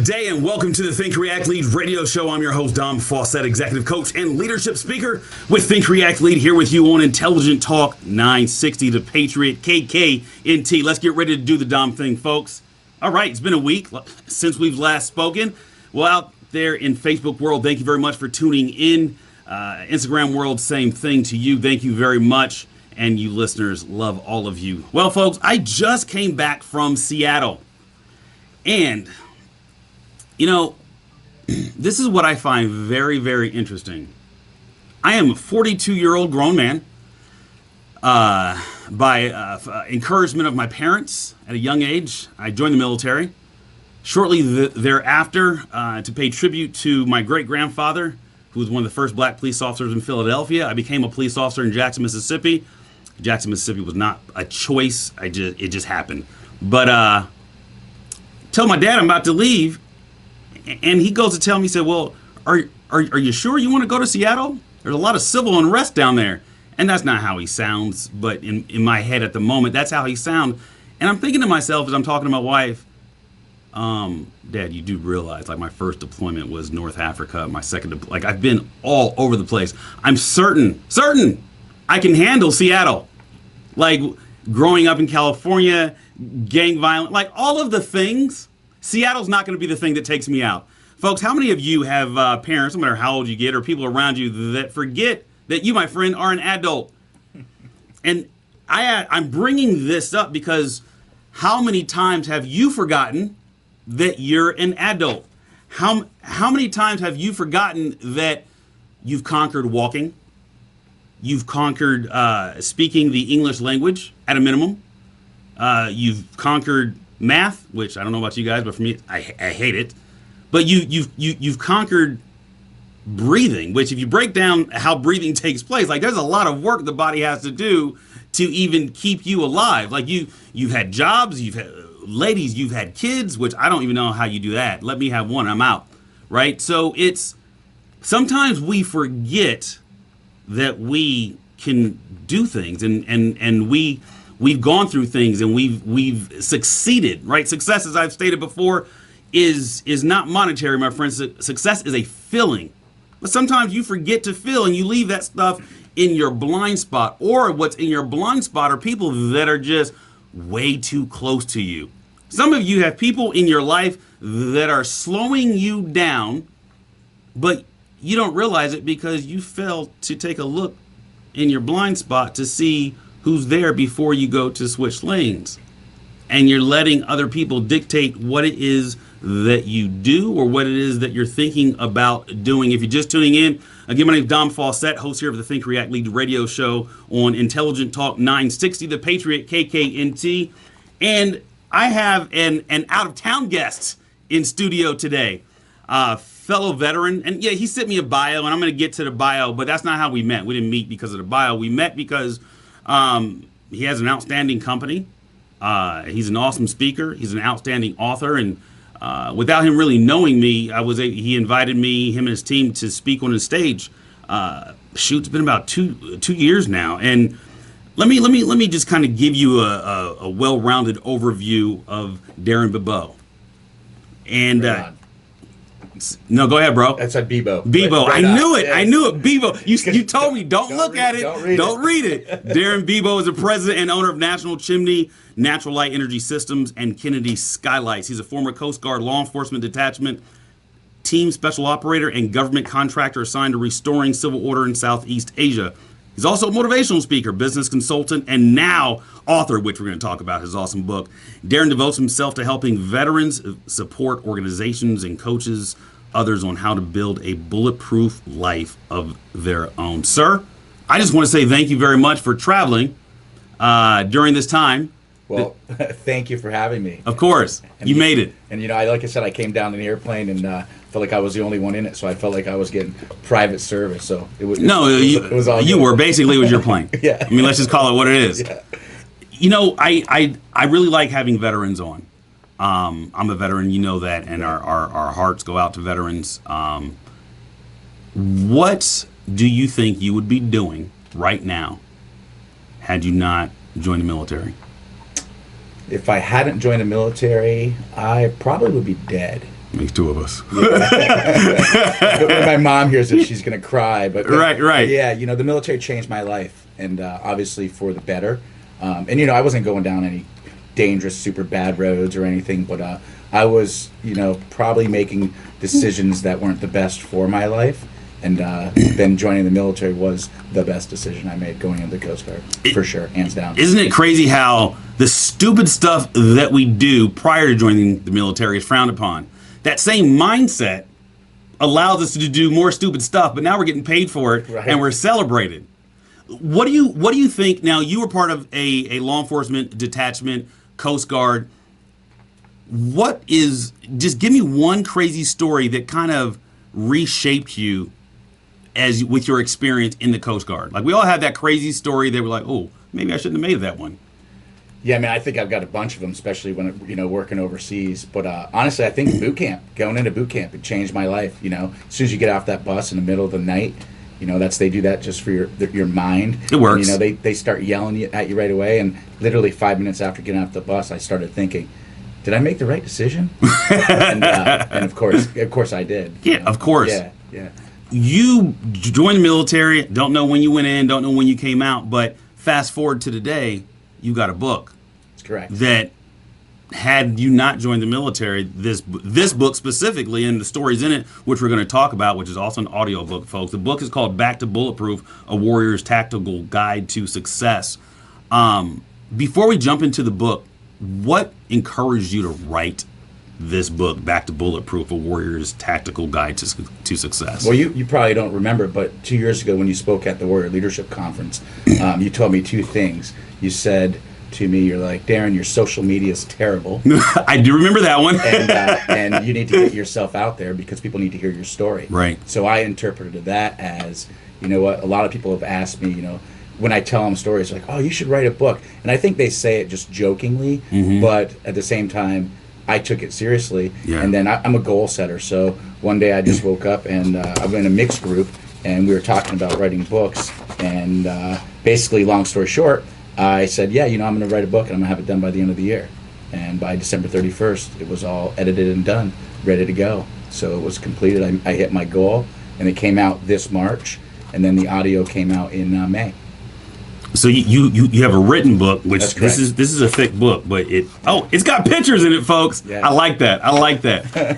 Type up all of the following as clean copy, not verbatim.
Good day and welcome to the Think React Lead radio show. I'm your host, Dom Fawcett, executive coach and leadership speaker with Think React Lead, here with you on Intelligent Talk 960, the Patriot KKNT. Let's get ready to do the Dom thing, folks. All right, it's been a week since we've last spoken. Well, out there in Facebook world, thank you very much for tuning in. Instagram world, same thing to you. Thank you very much. And you listeners, love all of you. Well, folks, I just came back from Seattle. And, you know, this is what I find very, very interesting. I am a 42-year-old grown man. By encouragement of my parents at a young age, I joined the military. Shortly thereafter, to pay tribute to my great-grandfather, who was one of the first black police officers in Philadelphia, I became a police officer in Jackson, Mississippi. Jackson, Mississippi was not a choice. It just happened. But tell my dad I'm about to leave, and he goes to tell me, he said, well, are you sure you want to go to Seattle? There's a lot of civil unrest down there. And that's not how he sounds, but in my head at the moment, that's how he sounds. And I'm thinking to myself as I'm talking to my wife, Dad, you do realize, like, my first deployment was North Africa, my second, like, I've been all over the place. I'm certain I can handle Seattle. Like, growing up in California, gang violence, like, all of the things, Seattle's not going to be the thing that takes me out. Folks, how many of you have parents, no matter how old you get, or people around you that forget that you, my friend, are an adult? And I'm bringing this up because how many times have you forgotten that you're an adult? How many times have you forgotten that you've conquered walking? You've conquered speaking the English language at a minimum. You've conquered math, which I don't know about you guys, but for me, I hate it. But you've conquered breathing, which if you break down how breathing takes place, like, there's a lot of work the body has to do to even keep you alive. Like, you've had jobs, you've had kids, which I don't even know how you do that. Let me have one, I'm out, right? So it's sometimes we forget that we can do things, and we've gone through things, and we've succeeded, right? Success, as I've stated before, is not monetary, my friends. Success is a feeling. But sometimes you forget to feel, and you leave that stuff in your blind spot. Or what's in your blind spot are people that are just way too close to you. Some of you have people in your life that are slowing you down, but you don't realize it because you fail to take a look in your blind spot to see who's there before you go to switch lanes. And you're letting other people dictate what it is that you do or what it is that you're thinking about doing. If you're just tuning in, again, my name is Dom Fawcett, host here of the Think React Lead radio show on Intelligent Talk 960, the Patriot KKNT. And I have an out-of-town guest in studio today, fellow veteran. And yeah, he sent me a bio, and I'm going to get to the bio, but that's not how we met. We didn't meet because of the bio. We met because he has an outstanding company. He's an awesome speaker. He's an outstanding author. And without him really knowing me, he invited me, him and his team, to speak on his stage. It's been about two years now. And let me just kind of give you a well-rounded overview of Darin Bibeau. And no, go ahead, bro. That's a Bibeau. Bibeau. Right, I knew it. Yes. I knew it. Bibeau. You told me, don't look at it. Don't read it. Darin Bibeau is the president and owner of National Chimney, Natural Light Energy Systems, and Kennedy Skylights. He's a former Coast Guard law enforcement detachment team special operator and government contractor assigned to restoring civil order in Southeast Asia. He's also a motivational speaker, business consultant, and now author, which we're going to talk about, his awesome book. Darin devotes himself to helping veterans support organizations and coaches others on how to build a bulletproof life of their own. Sir, I just want to say thank you very much for traveling during this time. Well, thank you for having me. Of course. You made it. And, like I said, I came down in the airplane and felt like I was the only one in it, so I felt like I was getting private service. So it was all you good. were basically, it was your plane. Yeah. I mean, let's just call it what it is. Yeah. You know, I really like having veterans on. I'm a veteran, you know that, and our hearts go out to veterans. What do you think you would be doing right now had you not joined the military? If I hadn't joined the military, I probably would be dead. Makes two of us. Yeah. When my mom hears it, she's going to cry. But right. Yeah, the military changed my life, and obviously for the better. And I wasn't going down any dangerous, super bad roads or anything, but I was, probably making decisions that weren't the best for my life. And then joining the military was the best decision I made going into the Coast Guard, for sure, hands down. Isn't it crazy how the stupid stuff that we do prior to joining the military is frowned upon? That same mindset allows us to do more stupid stuff, but now we're getting paid for it, right, and we're celebrated. What do you think? Now, you were part of a law enforcement detachment, Coast Guard. Just give me one crazy story that kind of reshaped you with your experience in the Coast Guard. Like, we all have that crazy story that we're like, oh, maybe I shouldn't have made that one. Yeah, I mean, I think I've got a bunch of them, especially when, working overseas. But honestly, I think going into boot camp, it changed my life. As soon as you get off that bus in the middle of the night, they do that just for your mind. It works. And, they start yelling at you right away. And literally 5 minutes after getting off the bus, I started thinking, did I make the right decision? and of course I did. Yeah, of course. Yeah. You joined the military, don't know when you went in, don't know when you came out, but fast forward to today, you got a book. That's correct. That had you not joined the military, this book specifically, and the stories in it, which we're going to talk about, which is also an audio book, folks. The book is called Back to Bulletproof, A Warrior's Tactical Guide to Success. Before we jump into the book, what encouraged you to write this book, Back to Bulletproof, A Warrior's Tactical Guide to Success? Well, you probably don't remember, but 2 years ago when you spoke at the Warrior Leadership Conference, you told me two things. You said to me, you're like, Darin, your social media is terrible. I do remember that one. and you need to get yourself out there because people need to hear your story. Right. So I interpreted that as, what, a lot of people have asked me, when I tell them stories, like, oh, you should write a book. And I think they say it just jokingly, but at the same time, I took it seriously. Yeah. And then I'm a goal setter. So one day I just woke up and I'm in a mixed group and we were talking about writing books. And basically, long story short, I said, yeah, I'm going to write a book and I'm going to have it done by the end of the year. And by December 31st, it was all edited and done, ready to go. So it was completed. I hit my goal and it came out this March. And then the audio came out in May. So you have a written book, which this is a thick book, but it's got pictures in it, folks. Yeah. I like that.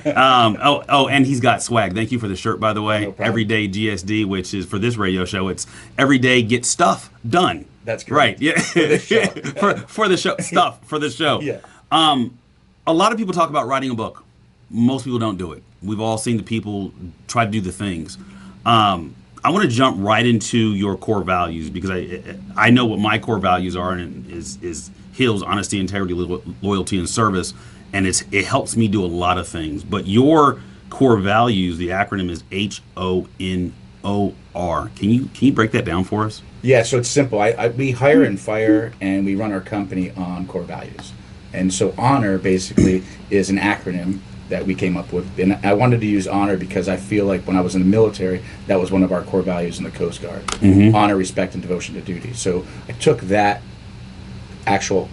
And he's got swag. Thank you for the shirt, by the way. No problem. Everyday GSD, which is for this radio show. It's every day get stuff done. That's correct. Right. Yeah. For this show. for the show, stuff for the show. Yeah. A lot of people talk about writing a book. Most people don't do it. We've all seen the people try to do the things. I want to jump right into your core values because I know what my core values are, and is HILS, honesty, integrity, loyalty, and service, and it helps me do a lot of things. But your core values, the acronym is HONOR. Can you break that down for us? Yeah, so it's simple. We hire and fire, and we run our company on core values. And so HONOR basically is an acronym that we came up with. And I wanted to use honor because I feel like when I was in the military, that was one of our core values in the Coast Guard. Honor, respect, and devotion to duty. So I took that actual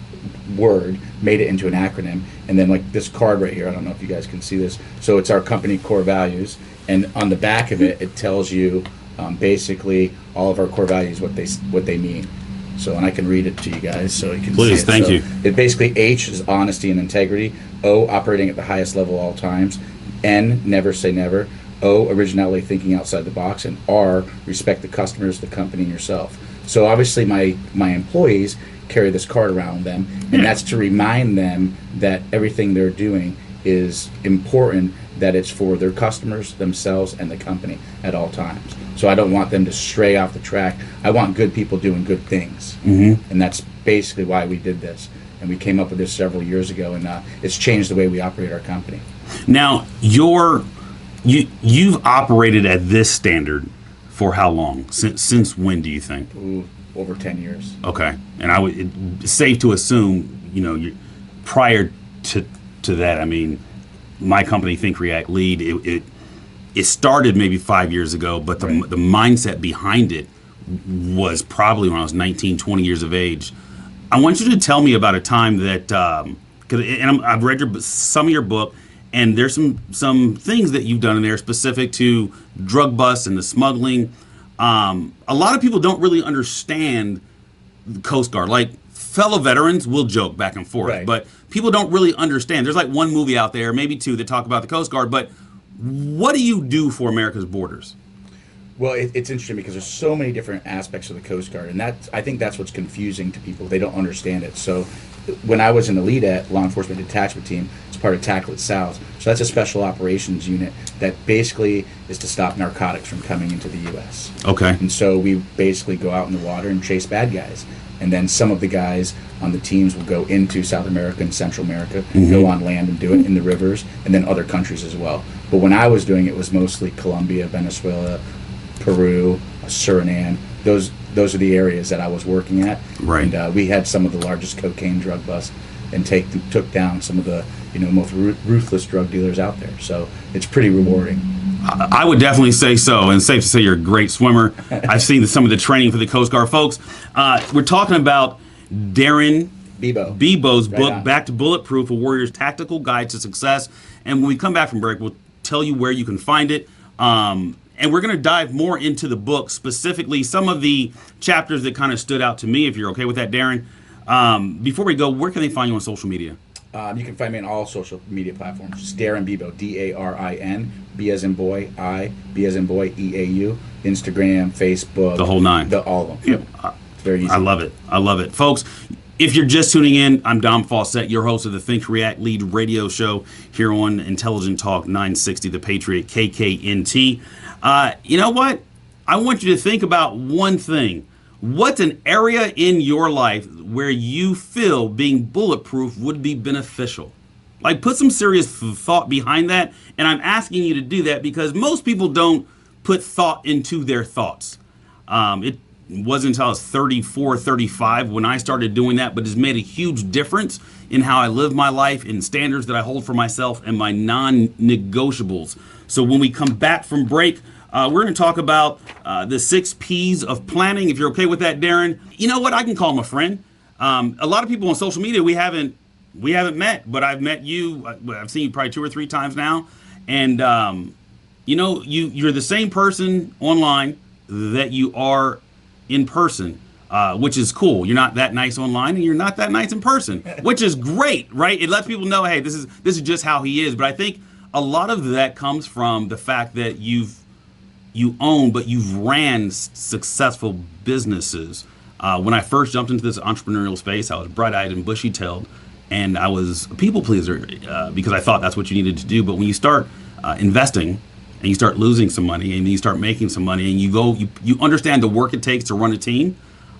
word, made it into an acronym, and then like this card right here, I don't know if you guys can see this. So it's our company core values, and on the back of it, it tells you basically all of our core values, what they mean. So, and I can read it to you guys so you can Please, see it. Thank so you. It basically, H is honesty and integrity. O, operating at the highest level all times. N, never say never. O, originality, thinking outside the box. And R, respect the customers, the company, and yourself. So obviously my employees carry this card around with them, and that's to remind them that everything they're doing is important, that it's for their customers, themselves, and the company at all times. So I don't want them to stray off the track. I want good people doing good things. And that's basically why we did this. And we came up with this several years ago, and it's changed the way we operate our company. Now, you've operated at this standard for how long? Since when do you think? Ooh, over 10 years. Okay. And it's safe to assume, prior to that, I mean, my company, Think React Lead, it started maybe 5 years ago, but the mindset behind it was probably when I was 19, 20 years of age. I want you to tell me about a time that, I've read some of your book, And there's some things that you've done in there specific to drug busts and the smuggling. A lot of people don't really understand the Coast Guard. Like, fellow veterans will joke back and forth, Right. but people don't really understand. There's like one movie out there, maybe two, that talk about the Coast Guard, but what do you do for America's borders? Well, it's interesting because there's so many different aspects of the Coast Guard, and I think that's what's confusing to people. They don't understand it. So when I was in the LEDET, Law Enforcement Detachment Team, it's part of TACLET South. So that's a special operations unit that basically is to stop narcotics from coming into the U.S. Okay. And so we basically go out in the water and chase bad guys. And then some of the guys on the teams will go into South America and Central America, go on land and do it in the rivers, and then other countries as well. But when I was doing it, it was mostly Colombia, Venezuela, Peru, Suriname. Those are the areas that I was working at. Right. And we had some of the largest cocaine drug busts and took down some of the most ruthless drug dealers out there. So it's pretty rewarding. I would definitely say so, and safe to say you're a great swimmer. I've seen some of the training for the Coast Guard folks. We're talking about Darin Bibeau's Right book, on. Back to Bulletproof, A Warrior's Tactical Guide to Success. And when we come back from break, we'll tell you where you can find it. And we're going to dive more into the book, specifically some of the chapters that kind of stood out to me, if you're okay with that, Darin. Before we go, where can they find you on social media? You can find me on all social media platforms. It's Darin Bibeau, Darin, B as in boy, I, B as in boy, EAU, Instagram, Facebook. The whole nine. All of them. Yep. It's very easy. I love it. I love it. Folks, if you're just tuning in, I'm Dom Fawcett, your host of the Think React Lead radio show here on Intelligent Talk 960, The Patriot, KKNT. You know what? I want you to think about one thing. What's an area in your life where you feel being bulletproof would be beneficial? Like, put some serious thought behind that. And I'm asking you to do that because most people don't put thought into their thoughts. It wasn't until I was 34, 35 when I started doing that, but it's made a huge difference in how I live my life and standards that I hold for myself and my non-negotiables. So when we come back from break, we're going to talk about the 6 P's of planning. If you're okay with that, Darin, you know what? I can call him a friend. A lot of people on social media we haven't met, but I've met you. I've seen you probably 2 or 3 times now, and you're the same person online that you are in person, which is cool. You're not that nice online, and you're not that nice in person, which is great, right? It lets people know, hey, this is just how he is. But I think a lot of that comes from the fact that you own, but you've ran successful businesses. When I first jumped into this entrepreneurial space, I was bright-eyed and bushy-tailed, and I was a people pleaser because I thought that's what you needed to do. But when you start investing and you start losing some money and then you start making some money and you understand the work it takes to run a team,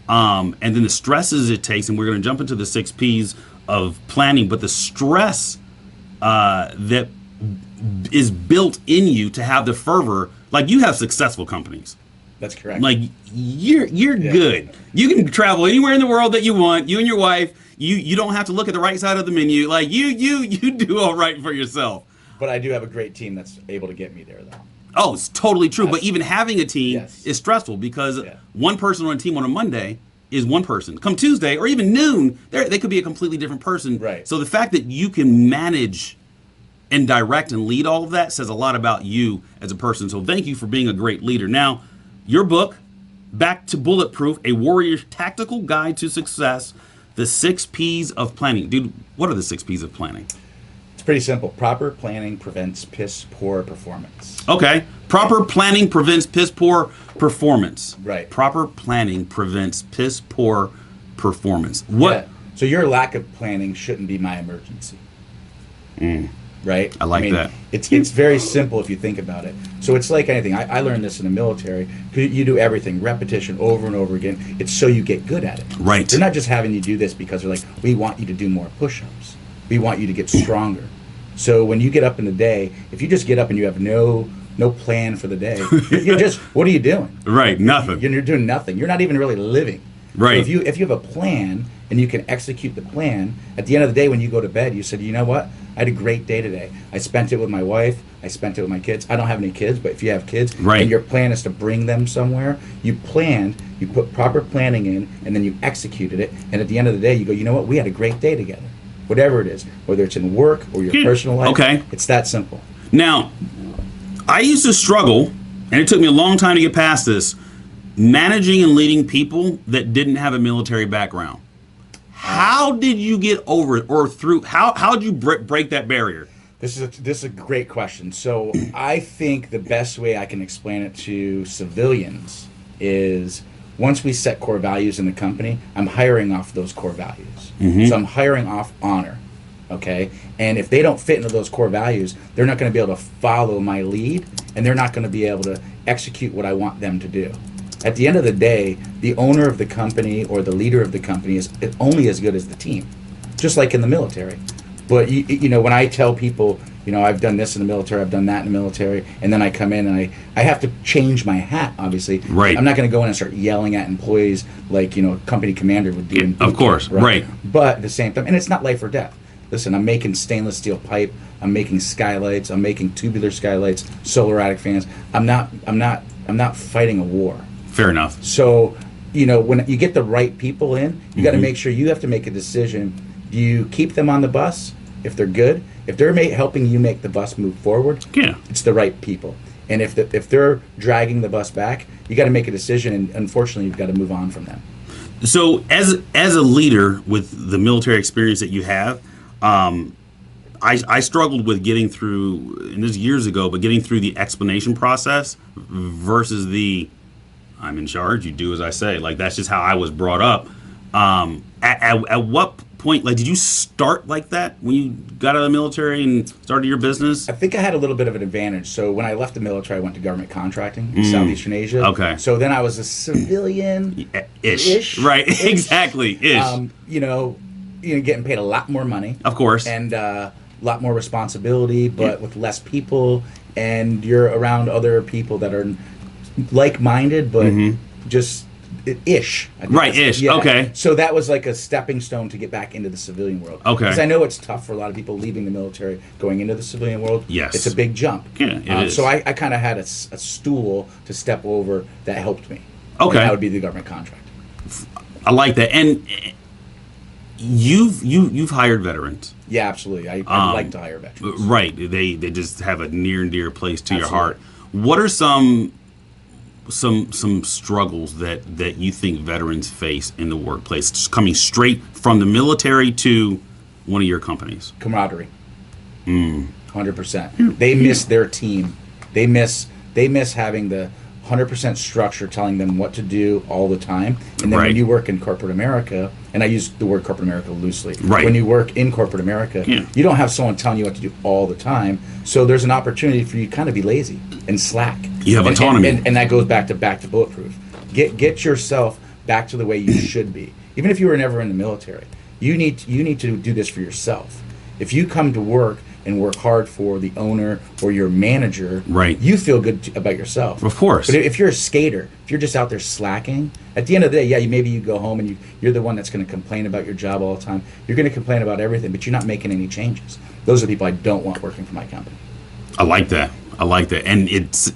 and then the stresses it takes, and we're going to jump into the 6 P's of planning, but the stress that is built in you to have the fervor. Like, you have successful companies. That's correct. Like, you're good. You can travel anywhere in the world that you want. You and your wife, you don't have to look at the right side of the menu. Like, you do all right for yourself. But I do have a great team that's able to get me there, though. Oh, it's totally true. But even having a team Yes. is stressful because one person on a team on a Monday is one person. Come Tuesday or even noon, they could be a completely different person. Right. So the fact that you can manage and direct and lead all of that says a lot about you as a person. So thank you for being a great leader. Now, your book, Back to Bulletproof, A Warrior's Tactical Guide to Success, the 6 P's of Planning. Dude, what are the 6 P's of planning? It's pretty simple. Proper planning prevents piss poor performance. Okay. Proper planning prevents piss poor performance. Right. Proper planning prevents piss poor performance. What? Yeah. So your lack of planning shouldn't be my emergency. Right? I like that. It's very simple if you think about it. So it's like anything. I learned this in the military. You do everything, repetition over and over again. It's so you get good at it. Right. They're not just having you do this because they're like, we want you to do more push-ups. We want you to get stronger. So when you get up in the day, if you just get up and you have no plan for the day, you're just, what are you doing? Right. Nothing. You're doing nothing. You're not even really living. Right. So if you have a plan and you can execute the plan, at the end of the day when you go to bed, you said, you know what? I had a great day today. I spent it with my wife. I spent it with my kids. I don't have any kids, but if you have kids, Right. and your plan is to bring them somewhere, you planned, you put proper planning in, and then you executed it. And at the end of the day, you go, you know what? We had a great day together. whatever it is, whether it's in work or your personal life. Okay. It's that simple. Now, I used to struggle, and it took me a long time to get past this, managing and leading people that didn't have a military background. How did you get over it or through? How did you break that barrier? This is a great question. So I think the best way I can explain it to civilians is once we set core values in the company, I'm hiring off those core values. So I'm hiring off honor. Okay? And if they don't fit into those core values, they're not going to be able to follow my lead, and they're not going to be able to execute what I want them to do. At the end of the day, the owner of the company or the leader of the company is only as good as the team, just like in the military. But you know, when I tell people, you know, I've done this in the military, I've done that in the military, and then I come in and I have to change my hat, obviously. Right. I'm not going to go in and start yelling at employees like, you know, a company commander would do. Yeah, of course, right. But at the same time, and it's not life or death. Listen, I'm making stainless steel pipe, I'm making skylights, I'm making tubular skylights, solar attic fans. I'm not fighting a war. Fair enough. So, you know, when you get the right people in, you got to make sure you have to make a decision. Do you keep them on the bus if they're good? If they're helping you make the bus move forward, Yeah. it's the right people. And if they're dragging the bus back, you got to make a decision, and unfortunately, you've got to move on from them. So, as a leader with the military experience that you have, I struggled with getting through, and this is years ago, but getting through the explanation process versus the I'm in charge, you do as I say. Like, that's just how I was brought up. At what point, like, did you start like that when you got out of the military and started your business? I think I had a little bit of an advantage. So when I left the military, I went to government contracting in Southeastern Asia. Okay. So then I was a civilian Ish. Right, exactly, ish. You know, getting paid a lot more money. Of course. And a lot more responsibility, but with less people, and you're around other people that are like-minded, but just ish. I think Right, ish. Yeah. Okay. So that was like a stepping stone to get back into the civilian world. Okay. Because I know it's tough for a lot of people leaving the military, going into the civilian world. Yes. It's a big jump. Yeah, it is. So I kind of had a stool to step over that helped me. Okay. And that would be the government contract. I like that. And you've hired veterans. Yeah, absolutely. I like to hire veterans. Right. They just have a near and dear place to your Absolutely. heart. What are some struggles that you think veterans face in the workplace, just coming straight from the military to one of your companies? Camaraderie. 100%. They miss their team. They miss having the 100% structure telling them what to do all the time. And then Right. when you work in corporate America, and I use the word corporate America loosely, Right. when you work in corporate America, Yeah. you don't have someone telling you what to do all the time. So there's an opportunity for you to kind of be lazy and slack. You have autonomy. And that goes back to Bulletproof. Get yourself back to the way you should be. Even if you were never in the military, you need to do this for yourself. If you come to work and work hard for the owner or your manager, Right. you feel good about yourself. Of course. But if you're a skater, if you're just out there slacking, at the end of the day, yeah, maybe you go home and you're the one that's going to complain about your job all the time. You're going to complain about everything, but you're not making any changes. Those are the people I don't want working for my company. I like that. And it's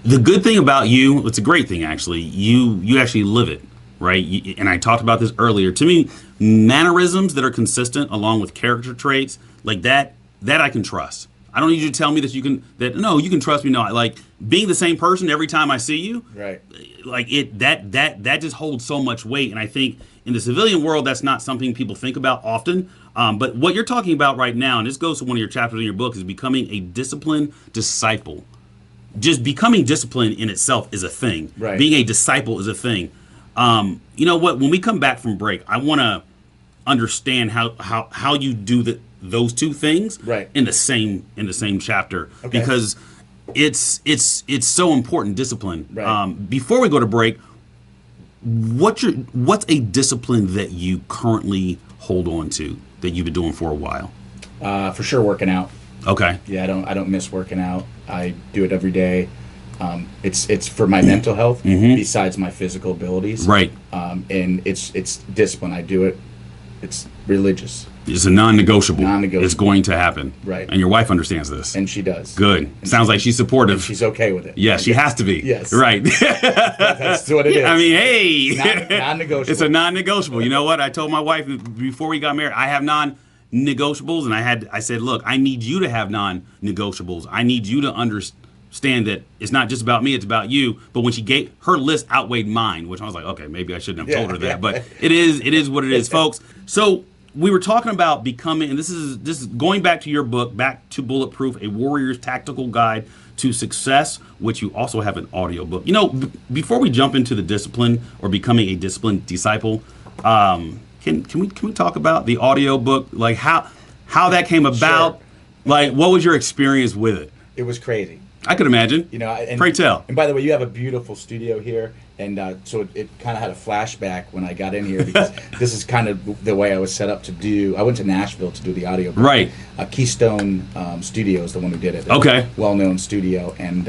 the good thing about you. It's a great thing, actually. You actually live it, right? And I talked about this earlier. To me, mannerisms that are consistent along with character traits like that I can trust. I don't need you to tell me that you can trust me. No, like being the same person every time I see you. Right. Like that just holds so much weight. And I think in the civilian world, that's not something people think about often. But what you're talking about right now, and this goes to one of your chapters in your book, is becoming a disciplined disciple. Just becoming disciplined in itself is a thing. Right. Being a disciple is a thing. You know what? When we come back from break, I want to understand how you do those two things right. in the same chapter, Okay. because it's so important, discipline. Right. Before we go to break, what's a discipline that you currently hold on to that you've been doing for a while? For sure, working out. Okay. Yeah, I don't miss working out. I do it every day. It's for my mental health besides my physical abilities. Right. And it's discipline. I do it. It's religious. It's a non-negotiable. Non-negotiable. It's going to happen. Right. And your wife understands this. And she does. Good. Sounds like she's supportive. And she's okay with it. Yeah, she has to be. Yes. Right. That's what it is. I mean, hey. Non-negotiable. It's a non-negotiable. You know what? I told my wife before we got married, I have non-negotiables, and I said, look, I need you to have non-negotiables. I need you to understand that it's not just about me, it's about you. But when she gave her list outweighed mine, which I was like, okay, maybe I shouldn't have told her that, but it is what it is, folks. So we were talking about becoming, and this is going back to your book, Back to Bulletproof, a Warrior's Tactical Guide to Success, which you also have an audio book. You know, before we jump into the discipline or becoming a disciplined disciple, can we talk about the audio book, like how that came about? Sure. Like, what was your experience with it? It was crazy. I could imagine. You know, pray tell. And by the way, you have a beautiful studio here, and so it kind of had a flashback when I got in here, because this is kind of the way I was set up to do. I went to Nashville to do the audio book. Right. Keystone Studio is the one who did it. Okay. Well-known studio, and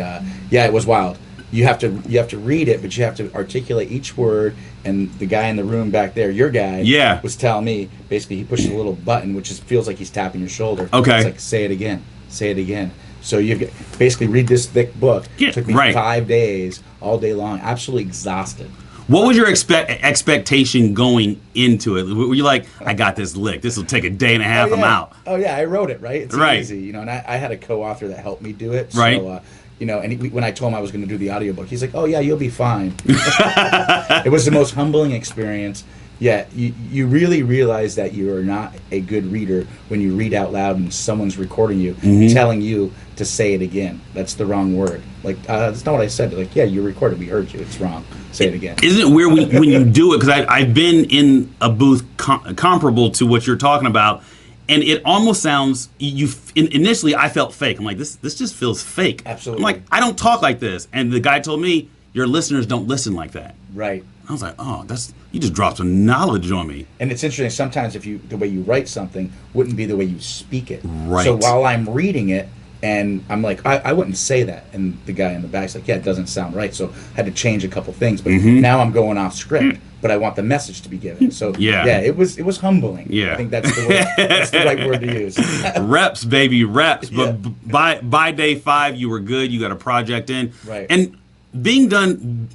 yeah, it was wild. You have to read it, but you have to articulate each word. And the guy in the room back there, your guy, was telling me, basically, he pushes a little button, which feels like he's tapping your shoulder. Okay. It's like, say it again, say it again. So you basically read this thick book. It took me 5 days, all day long, absolutely exhausted. What was your expectation going into it? Were you like, I got this lick. This will take a day and a half. I'm out. Oh yeah, I wrote it, right? It's easy, you know. And I had a co-author that helped me do it. Right. So, you know, and when I told him I was going to do the audiobook, he's like, "Oh yeah, you'll be fine." It was the most humbling experience. Yeah, you really realize that you are not a good reader when you read out loud and someone's recording you, telling you to say it again. That's the wrong word. Like, that's not what I said. Like, yeah, you recorded. We heard you. It's wrong. Say it again. Isn't it weird when you do it? Because I've been in a booth comparable to what you're talking about, and it almost sounds, initially I felt fake. I'm like, this just feels fake. Absolutely. I'm like, I don't talk like this. And the guy told me, your listeners don't listen like that. Right. I was like, oh, you just dropped some knowledge on me. And it's interesting, sometimes the way you write something wouldn't be the way you speak it. Right. So while I'm reading it, and I'm like, I wouldn't say that. And the guy in the back's like, yeah, it doesn't sound right. So I had to change a couple things. But now I'm going off script. But I want the message to be given. So yeah, it was humbling. Yeah. I think that's the word. That's the right word to use. Reps, baby, reps. But by day 5, you were good. You got a project in. Right. And being an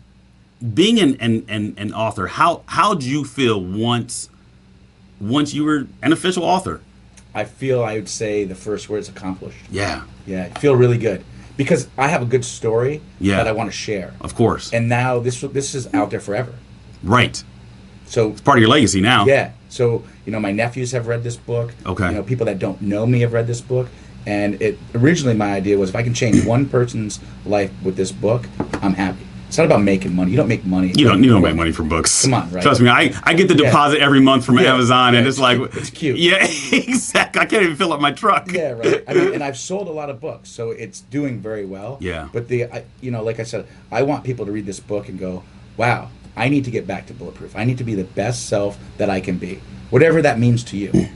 author, how'd you feel once you were an official author? I feel, I would say, the first word is accomplished. Yeah. Yeah, I feel really good. Because I have a good story that I want to share. Of course. And now this is out there forever. Right. So it's part of your legacy now. Yeah. So, you know, my nephews have read this book. Okay. You know, people that don't know me have read this book. And originally my idea was, if I can change one person's life with this book, I'm happy. It's not about making money. You don't make money. You don't make money from books. Come on, right? Trust me, I get the deposit every month from Amazon, and it's like, it's cute. Yeah, exactly. I can't even fill up my truck. Yeah, right. I mean, and I've sold a lot of books, so it's doing very well. Yeah. But you know, like I said, I want people to read this book and go, wow, I need to get back to Bulletproof. I need to be the best self that I can be, whatever that means to you.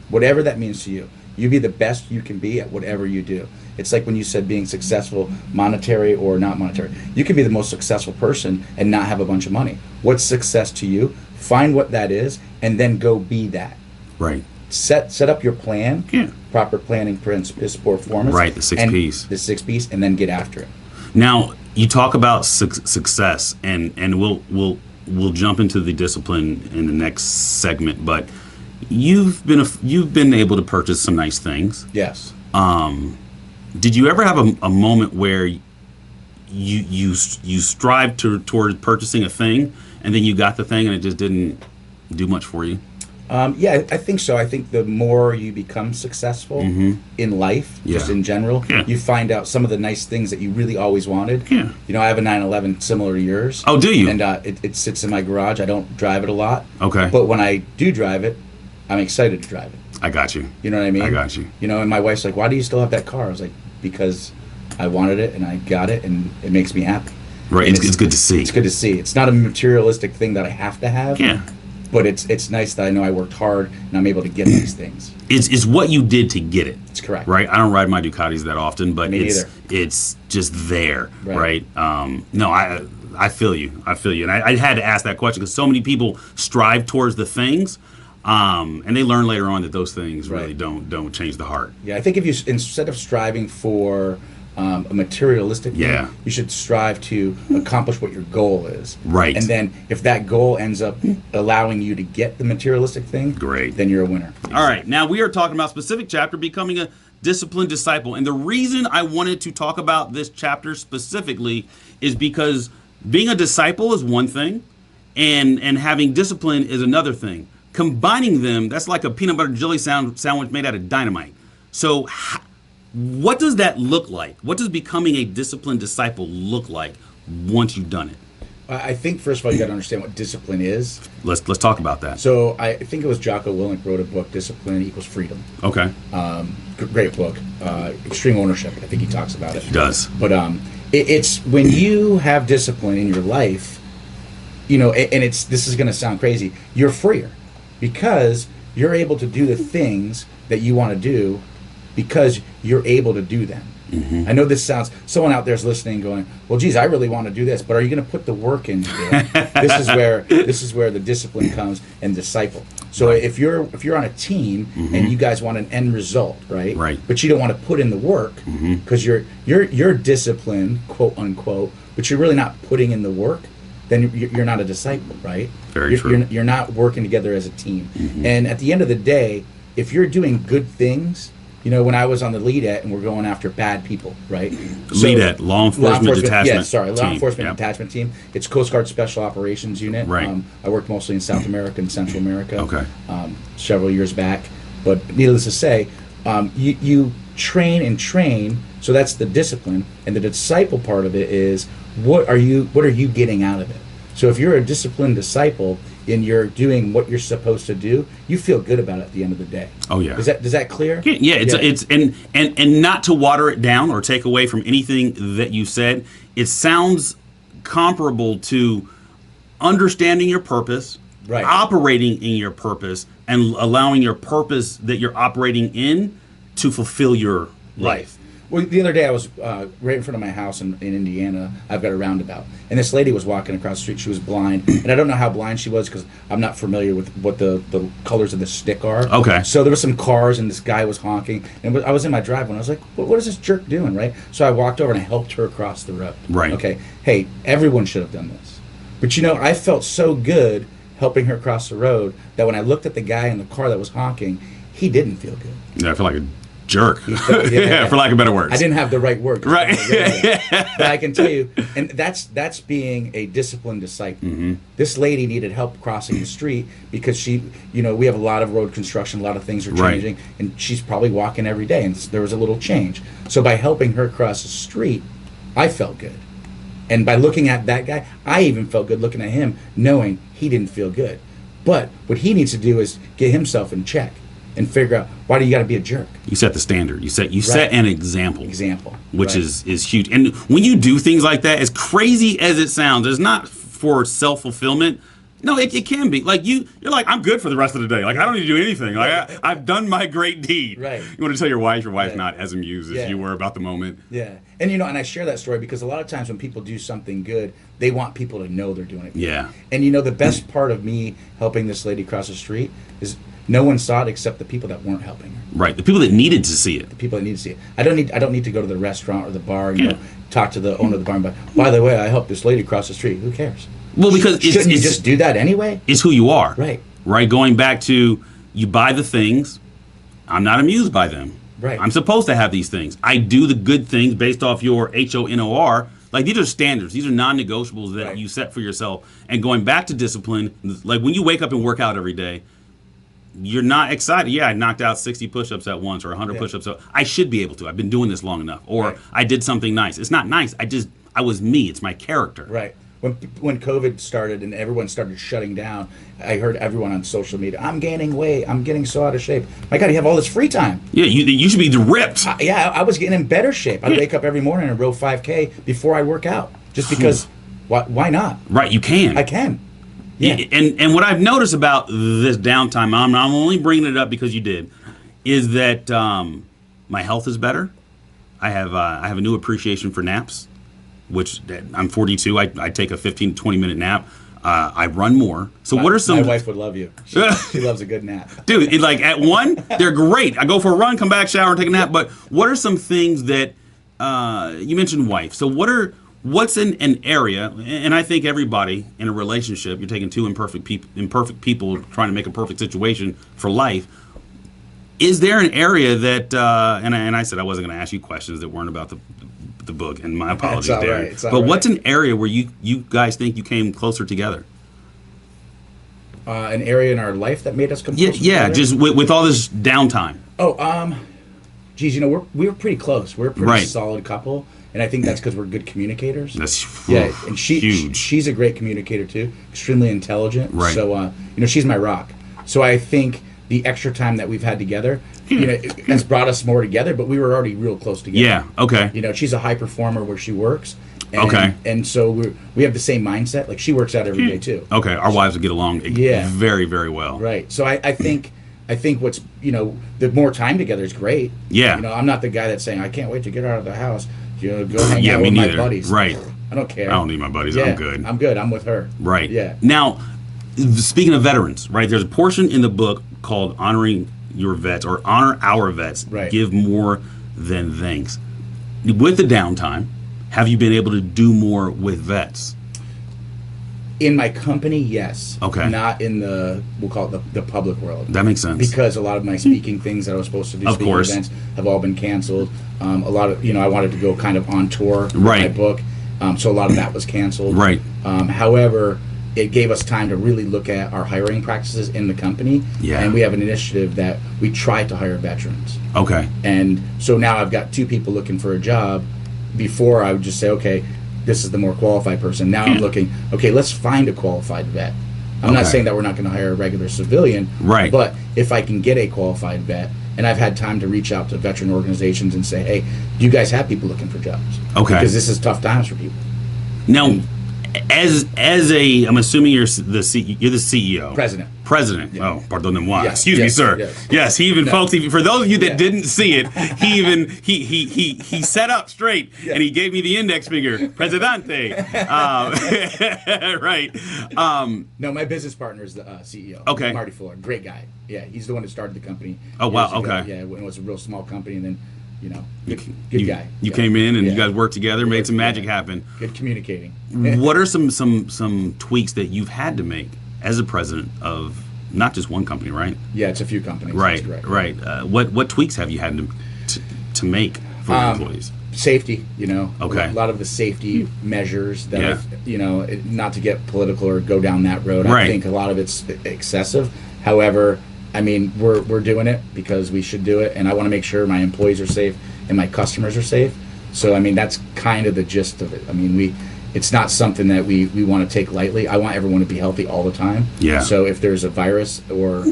Whatever that means to you. You be the best you can be at whatever you do. It's like when you said being successful, monetary or not monetary. You can be the most successful person and not have a bunch of money. What's success to you? Find what that is, and then go be that. Right. Set up your plan. Yeah. Proper planning principles, performance. Right. The 6 P's. The 6 P's, and then get after it. Now you talk about success, and we'll jump into the discipline in the next segment, but you've been able to purchase some nice things. Yes. Did you ever have a moment where you strived toward purchasing a thing, and then you got the thing and it just didn't do much for you? Yeah, I think so. I think the more you become successful in life, just in general, you find out some of the nice things that you really always wanted. Yeah. You know, I have a 911 similar to yours. Oh, do you? And it sits in my garage. I don't drive it a lot. Okay. But when I do drive it, I'm excited to drive it. I got you. You know what I mean? I got you. You know, and my wife's like, why do you still have that car? I was like, because I wanted it and I got it and it makes me happy. Right. It's good to see. It's good to see. It's not a materialistic thing that I have to have. Yeah. But it's nice that I know I worked hard and I'm able to get these things. It's what you did to get it. That's correct. Right? I don't ride my Ducatis that often, but Me neither. It's just there. Right? No, I feel you. And I had to ask that question because so many people strive towards the things, and they learn later on that those things really don't change the heart. Yeah, I think if you, instead of striving for a materialistic thing. Yeah. You should strive to accomplish what your goal is. Right. And then if that goal ends up allowing you to get the materialistic thing, Great. then you're a winner. All right, now we are talking about specific chapter, becoming a disciplined disciple. And the reason I wanted to talk about this chapter specifically is because being a disciple is one thing, and having discipline is another thing. Combining them, that's like a peanut butter jelly sandwich made out of dynamite. So what does that look like? What does becoming a disciplined disciple look like once you've done it? I think, first of all, you got to understand what discipline is. Let's talk about that. So I think it was Jocko Willink wrote a book, Discipline Equals Freedom. Okay. Great book. Extreme Ownership. I think he talks about it. He does. But it's when you have discipline in your life, and this is going to sound crazy, you're freer because you're able to do the things that you want to do because you're able to do them. Mm-hmm. I know this sounds, someone out there's listening going, well, geez, I really want to do this, but are you going to put the work into it? This is where the discipline comes and disciple. So if you're on a team and you guys want an end result, right? But you don't want to put in the work because you're disciplined, quote unquote, but you're really not putting in the work, then you're not a disciple, right? Very true. You're not working together as a team. And at the end of the day, if you're doing good things, when I was on the LEADET and we're going after bad people, right? LEADET, Law Enforcement Detachment. Law Enforcement Detachment Team. It's Coast Guard Special Operations Unit. Right. I worked mostly in South America and Central America. Okay. Several years back, but needless to say, you train and train. So that's the discipline, and the disciple part of it is what are you getting out of it? So if you're a disciplined disciple and you're doing what you're supposed to do, you feel good about it at the end of the day. Oh yeah. Does that clear? Yeah, it's and not to water it down or take away from anything that you said, it sounds comparable to understanding your purpose, right, operating in your purpose, and allowing your purpose that you're operating in to fulfill your life. Well, the other day I was right in front of my house in Indiana. I've got a roundabout, and this lady was walking across the street. She was blind, and I don't know how blind she was because I'm not familiar with what the colors of the stick are. Okay. So there were some cars, and this guy was honking, and I was in my driveway, and I was like, what is this jerk doing, right? So I walked over and I helped her across the road. Right. Okay. Hey, everyone should have done this. But I felt so good helping her cross the road that when I looked at the guy in the car that was honking, he didn't feel good. Yeah, I feel like a jerk. For lack of better words. I didn't have the right word. Right. But I can tell you, and that's being a disciplined disciple. This lady needed help crossing the street because we have a lot of road construction, a lot of things are changing, and she's probably walking every day, and there was a little change. So by helping her cross the street, I felt good. And by looking at that guy, I even felt good looking at him, knowing he didn't feel good. But what he needs to do is get himself in check and figure out, why do you got to be a jerk? You set the standard. You set an example. Which is huge. And when you do things like that, as crazy as it sounds, it's not for self-fulfillment. No, it can be. Like you're like, I'm good for the rest of the day. Like I don't need to do anything. Like I've done my great deed. Right. You want to tell your wife's not as amused as you were about the moment. Yeah. And and I share that story because a lot of times when people do something good, they want people to know they're doing it good. Yeah. And the best part of me helping this lady cross the street is no one saw it except the people that weren't helping her. Right. The people that needed to see it. The people that need to see it. I don't need to go to the restaurant or the bar and talk to the owner of the bar. But by the way, I helped this lady cross the street. Who cares? Well, because shouldn't you just do that anyway? It's who you are. Right. Right. Going back to, you buy the things. I'm not amused by them. Right. I'm supposed to have these things. I do the good things based off your HONOR. Like these are standards. These are non-negotiables that you set for yourself. And going back to discipline, like when you wake up and work out every day, you're not excited. Yeah, I knocked out 60 push-ups at once or 100 push-ups. So I should be able to. I've been doing this long enough. Or I did something nice. It's not nice. I was me. It's my character. Right. When COVID started and everyone started shutting down, I heard everyone on social media, I'm gaining weight. I'm getting so out of shape. My God, you have all this free time. Yeah, you should be ripped. I was getting in better shape. I'd wake up every morning and row 5K before I work out. Just because, why not? Right, you can. I can. Yeah. And what I've noticed about this downtime, I'm only bringing it up because you did, is that my health is better. I have a new appreciation for naps, which I'm 42. I take a 15 to 20 minute nap. I run more. So what are some? My wife would love you. She loves a good nap. Dude, like at 1, they're great. I go for a run, come back, shower, and take a nap. But what are some things that you mentioned wife. So what's an area, and I think everybody in a relationship, you're taking two imperfect people trying to make a perfect situation for life. Is there an area that, and I said I wasn't going to ask you questions that weren't about the book, and my apologies It's all there. right, it's all But right. what's an area where you guys think you came closer together? An area in our life that made us come Yeah, closer yeah, together? just with all this downtime. Geez, we were pretty close. We're a pretty Right. solid couple, and I think that's because we're good communicators. That's Yeah, and huge. she's a great communicator too, extremely intelligent. Right. So, she's my rock. So I think the extra time that we've had together, it has brought us more together. But we were already real close together. Yeah. Okay. She's a high performer where she works. And, Okay. And so we have the same mindset. Like she works out every day too. Okay. Our wives would get along Yeah. very, very well. Right. So I think what's the more time together is great. Yeah. I'm not the guy that's saying I can't wait to get out of the house. Go hang Yeah, out me with neither. my buddies. Right. I don't care. I don't need my buddies. Yeah, I'm good. I'm good. I'm with her. Right. Yeah. Now, speaking of veterans, right? There's a portion in the book called "Honoring Your Vets" or "Honor Our Vets." Right. Give more than thanks. With the downtime, have you been able to do more with vets? In my company, yes. Okay. Not in we'll call it the public world. That makes sense. Because a lot of my speaking things that I was supposed to do, Of speaking course. events, have all been canceled. A lot of, I wanted to go kind of on tour with Right. my book. So a lot of that was canceled. Right. However, it gave us time to really look at our hiring practices in the company. Yeah. And we have an initiative that we try to hire veterans. Okay. And so now I've got 2 people looking for a job. Before I would just say, okay, this is the more qualified person. Now I'm looking, okay, let's find a qualified vet. I'm not Okay. saying that we're not going to hire a regular civilian. Right. But if I can get a qualified vet, and I've had time to reach out to veteran organizations and say, hey, do you guys have people looking for jobs? Okay. Because this is tough times for people. Now, as a, I'm assuming you're the CEO. President. President. Yeah. Oh, pardonnez-moi. Yeah. Excuse me, Yes. sir. Yes. Yes. He even, No. folks, for those of you that Yeah. didn't see it, he sat up straight and he gave me the index finger, Presidente. Right. No, my business partner is the CEO. Okay. Marty Fuller. Great guy. Yeah, he's the one who started the company. Oh, wow. years ago. Okay. Yeah, when it was a real small company, and then, good you, guy. You Yeah. came in and Yeah. you guys worked together, made some Yeah. magic happen. Good communicating. What are some tweaks that you've had to make as a president of not just one company, right? Yeah, it's a few companies. Right, That's correct. right. What tweaks have you had to make for your employees? Safety, Okay. a lot of the safety measures that, Yeah. not to get political or go down that road. Right. I think a lot of it's excessive. However, I mean, we're doing it because we should do it, and I want to make sure my employees are safe and my customers are safe. So, I mean, that's kind of the gist of it. I mean, it's not something that we want to take lightly. I want everyone to be healthy all the time. Yeah. So if there's a virus or,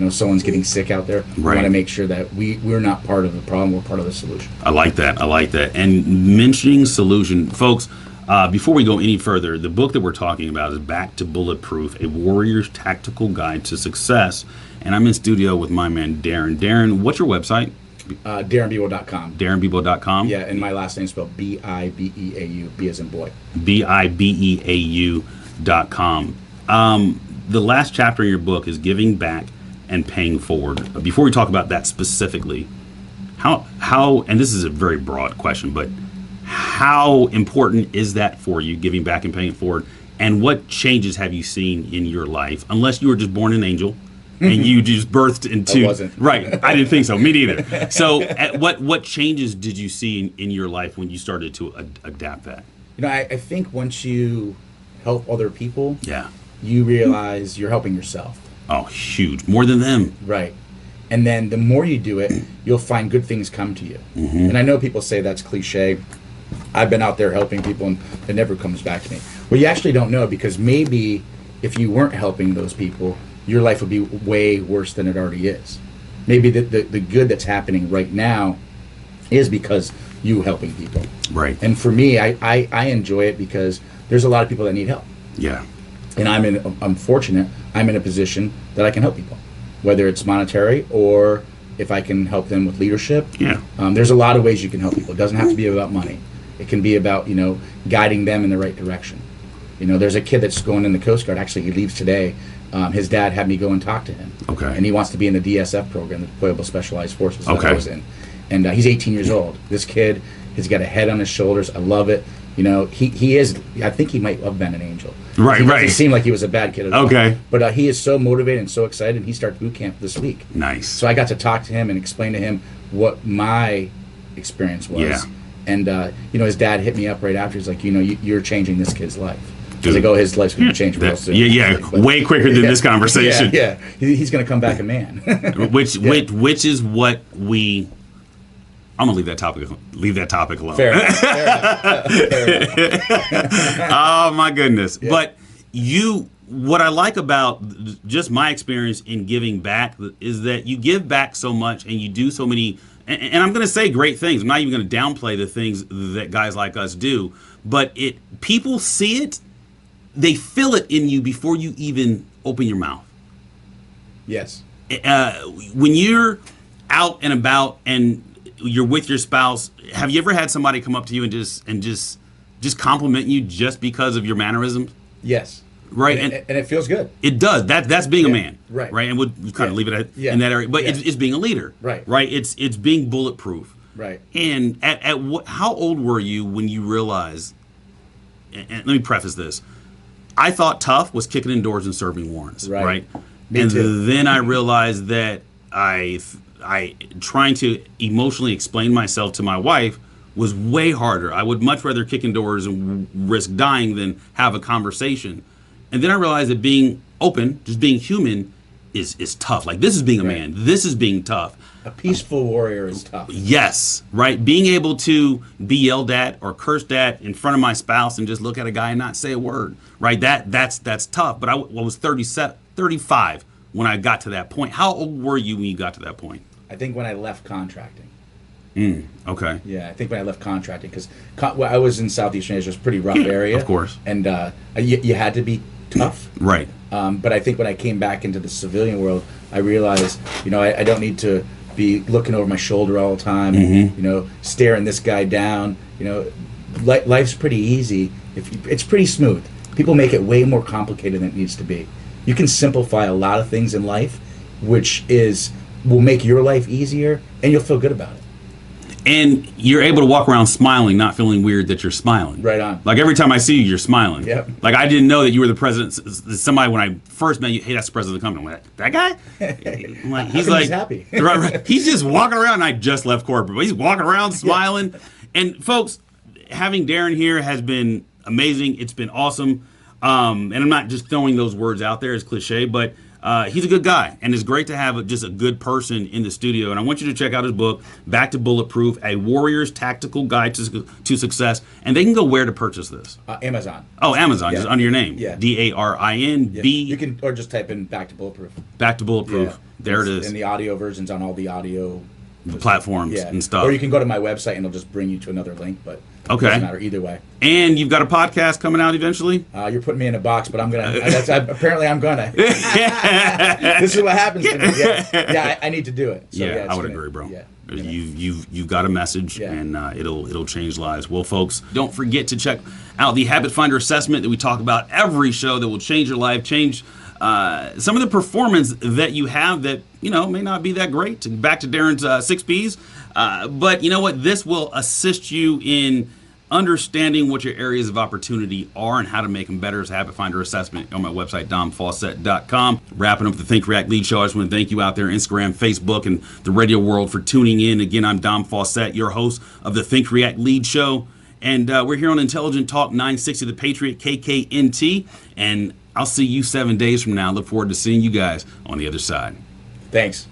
someone's getting sick out there, we Right. want to make sure that we're not part of the problem, we're part of the solution. I like that. I like that. And mentioning solution, folks. Before we go any further, the book that we're talking about is Back to Bulletproof: A Warrior's Tactical Guide to Success. And I'm in studio with my man Darin. Darin, what's your website? DarinBibeau.com. DarinBibeau.com. Yeah, and my last name is spelled Bibeau, B as in boy. Bibeau.com. The last chapter in your book is giving back and paying forward. Before we talk about that specifically, how and this is a very broad question, but how important is that for you, giving back and paying forward? And what changes have you seen in your life, unless you were just born an angel and you just birthed into? I wasn't. Right. I didn't think so. Me neither. So what changes did you see in your life when you started to adapt that? I think once you help other people, Yeah. you realize you're helping yourself. Oh, huge. More than them. Right. And then the more you do it, you'll find good things come to you. Mm-hmm. And I know people say that's cliche. I've been out there helping people and it never comes back to me. Well, you actually don't know, because maybe if you weren't helping those people, your life would be way worse than it already is. Maybe the good that's happening right now is because you helping people. Right. And for me, I enjoy it because there's a lot of people that need help. Yeah. And I'm fortunate, I'm in a position that I can help people, whether it's monetary or if I can help them with leadership. Yeah. There's a lot of ways you can help people. It doesn't have to be about money. It can be about, guiding them in the right direction. There's a kid that's going in the Coast Guard. Actually, he leaves today. His dad had me go and talk to him. Okay. And he wants to be in the DSF program, the Deployable Specialized Forces that Okay. I was in. And he's 18 years old. This kid He's got a head on his shoulders. I love it. You know, he is. I think he might have been an angel. Right, He right. doesn't seem like he was a bad kid at all. Okay. But he is so motivated and so excited. And he starts boot camp this week. Nice. So I got to talk to him and explain to him what my experience was. Yeah. And you know, his dad hit me up right after. He's like, you know, you're changing this kid's life. Because Dude. I go, his life's going to change real soon. Yeah, But- way quicker than this conversation. Yeah. He's going to come back a man. Which is what we. I'm gonna leave that topic alone. Fair enough. Fair enough. Oh my goodness! Yeah. But what I like about just my experience in giving back is that you give back so much and you do so many. And I'm gonna say great things. I'm not even gonna downplay the things that guys like us do. But people see it, they feel it in you before you even open your mouth. Yes. When you're out and about and you're with your spouse, have you ever had somebody come up to you and just compliment you just because of your mannerisms? Yes. Right. And it feels good. It does. That's being a man. Right. Right. And we'll kind of leave it in that area. But it's being a leader. Right. Right. It's being bulletproof. Right. And how old were you when you realized, and let me preface this, I thought tough was kicking in doors and serving warrants. Right. Me and too. then I realized that I trying to emotionally explain myself to my wife was way harder. I would much rather kick in doors and risk dying than have a conversation. And then I realized that being open, just being human, is tough. Like, this is being a man. This is being tough. A peaceful warrior is tough. Yes, right. Being able to be yelled at or cursed at in front of my spouse and just look at a guy and not say a word, right? That's tough. But I was 35 when I got to that point. How old were you when you got to that point? I think when I left contracting. Okay. Yeah, I think when I left contracting, because I was in Southeastern Asia, it was a pretty rough area. Of course. And you had to be tough. Right. But I think when I came back into the civilian world, I realized, you know, I don't need to be looking over my shoulder all the time, you know, staring this guy down. You know, life's pretty easy. It's pretty smooth. People make it way more complicated than it needs to be. You can simplify a lot of things in life, which will make your life easier, and you'll feel good about it. And you're able to walk around smiling, not feeling weird that you're smiling. Right on. Like, every time I see you, you're smiling. Yep. Like, I didn't know that you were the president. Somebody, when I first met you, hey, that's the president of the company. I'm like, that guy? I'm like, he's happy. right. He's just walking around. And I just left corporate, but he's walking around smiling. Yeah. And folks, having Darin here has been amazing. It's been awesome. And I'm not just throwing those words out there as cliche, but he's a good guy, and it's great to have just a good person in the studio. And I want you to check out his book, Back to Bulletproof, A Warrior's Tactical Guide to Success. And they can go where to purchase this? Amazon. Oh, Amazon, just under your name. Yeah. DARIN. You can, or just type in Back to Bulletproof. Back to Bulletproof. Yeah. There it is. And the audio version's on all the audio platforms and stuff. Or you can go to my website and it'll just bring you to another link, but it doesn't matter either way. And you've got a podcast coming out eventually? You're putting me in a box, but I'm gonna. Apparently, I'm gonna. This is what happens to me. Yeah, I need to do it. So, I would agree, bro. Yeah, you've got a message, and it'll change lives. Well, folks, don't forget to check out the Habit Finder assessment that we talk about every show that will change your life, change some of the performance that you have that may not be that great. Back to Darin's 6 Ps, but you know what? This will assist you in understanding what your areas of opportunity are and how to make them better as a Habit Finder assessment on my website, domfawcett.com. Wrapping up the Think React Lead Show, I just want to thank you out there, Instagram, Facebook, and the radio world for tuning in. Again, I'm Dom Fawcett, your host of the Think React Lead Show. And we're here on Intelligent Talk 960 The Patriot, KKNT. And I'll see you 7 days from now. Look forward to seeing you guys on the other side. Thanks.